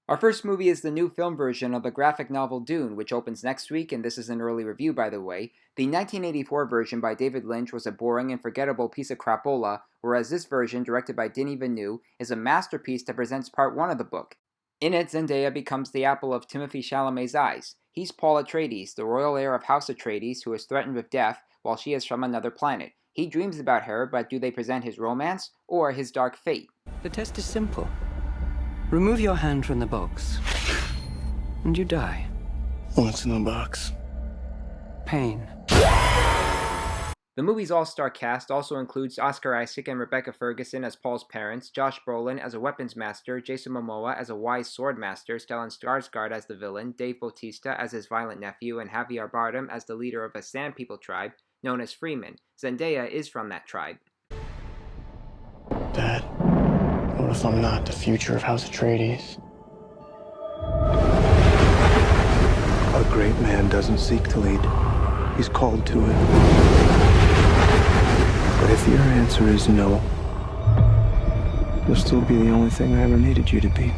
Our first movie is the new film version of the graphic novel Dune, which opens next week, and this is an early review by the way. The 1984 version by David Lynch was a boring and forgettable piece of crapola, whereas this version, directed by Denis Villeneuve, is a masterpiece that presents part 1 of the book. In it, Zendaya becomes the apple of Timothee Chalamet's eyes. He's Paul Atreides, the royal heir of House Atreides, who is threatened with death, while she is from another planet. He dreams about her, but do they present his romance, or his dark fate? The test is simple. Remove your hand from the box, and you die. What's in the box? Pain. The movie's all-star cast also includes Oscar Isaac and Rebecca Ferguson as Paul's parents, Josh Brolin as a weapons master, Jason Momoa as a wise sword master, Stellan Skarsgård as the villain, Dave Bautista as his violent nephew, and Javier Bardem as the leader of a Sand People tribe known as Freeman. Zendaya is from that tribe. Dad, what if I'm not the future of House Atreides? A great man doesn't seek to lead. He's called to it. But if your answer is no, you'll still be the only thing I ever needed you to be.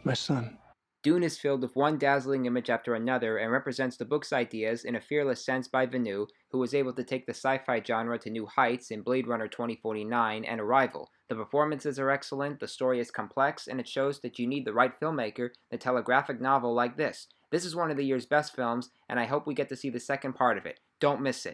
My son. Dune is filled with one dazzling image after another and represents the book's ideas in a fearless sense by Villeneuve, who was able to take the sci-fi genre to new heights in Blade Runner 2049 and Arrival. The performances are excellent, the story is complex, and it shows that you need the right filmmaker to tell a graphic novel like this. This is one of the year's best films, and I hope we get to see the second part of it. Don't miss it.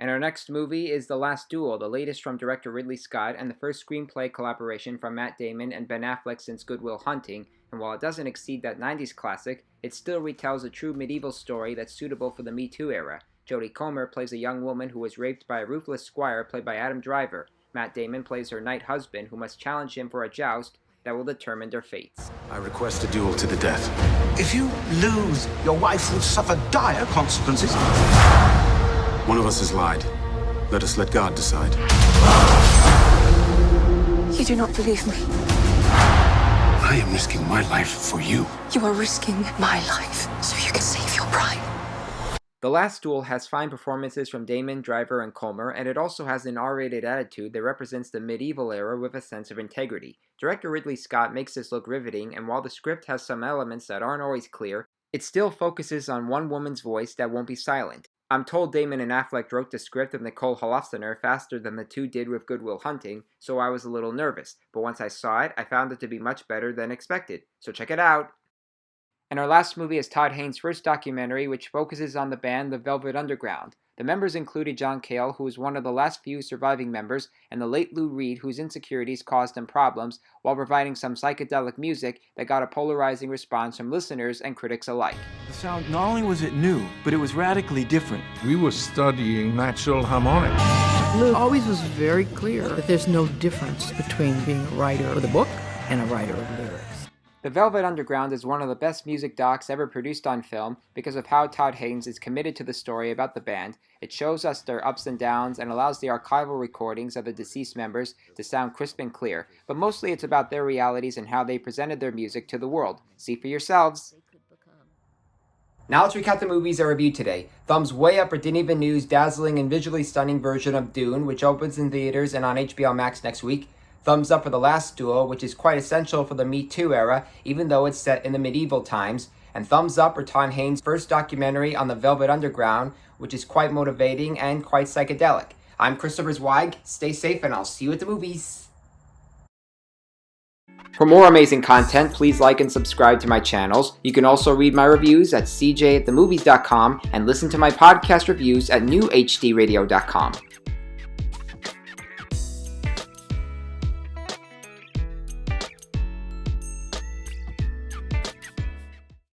And our next movie is The Last Duel, the latest from director Ridley Scott, and the first screenplay collaboration from Matt Damon and Ben Affleck since Good Will Hunting, and while it doesn't exceed that 90s classic, it still retells a true medieval story that's suitable for the Me Too era. Jodie Comer plays a young woman who was raped by a ruthless squire played by Adam Driver. Matt Damon plays her knight husband who must challenge him for a joust that will determine their fates. I request a duel to the death. If you lose, your wife will suffer dire consequences. One of us has lied. Let us let God decide. You do not believe me. I am risking my life for you. You are risking my life so you can save your bride. The Last Duel has fine performances from Damon, Driver, and Comer, and it also has an R-rated attitude that represents the medieval era with a sense of integrity. Director Ridley Scott makes this look riveting, and while the script has some elements that aren't always clear, it still focuses on one woman's voice that won't be silent. I'm told Damon and Affleck wrote the script of Nicole Holofcener faster than the two did with Good Will Hunting, so I was a little nervous, but once I saw it, I found it to be much better than expected, so check it out! And our last movie is Todd Haynes' first documentary, which focuses on the band The Velvet Underground. The members included John Cale, who was one of the last few surviving members, and the late Lou Reed, whose insecurities caused him problems, while providing some psychedelic music that got a polarizing response from listeners and critics alike. The sound, not only was it new, but it was radically different. We were studying natural harmonics. Lou always was very clear that there's no difference between being a writer of the book and a writer of lyrics. The Velvet Underground is one of the best music docs ever produced on film because of how Todd Haynes is committed to the story about the band. It shows us their ups and downs and allows the archival recordings of the deceased members to sound crisp and clear, but mostly it's about their realities and how they presented their music to the world. See for yourselves. Now let's recap the movies I reviewed today. Thumbs way up for Denis Villeneuve's dazzling and visually stunning version of Dune, which opens in theaters and on HBO Max next week. Thumbs up for The Last Duel, which is quite essential for the Me Too era, even though it's set in the medieval times. And thumbs up for Todd Haynes' first documentary on the Velvet Underground, which is quite motivating and quite psychedelic. I'm Christopher Zweig. Stay safe, and I'll see you at the movies. For more amazing content, please like and subscribe to my channels. You can also read my reviews at cjatthemovies.com and listen to my podcast reviews at newhdradio.com.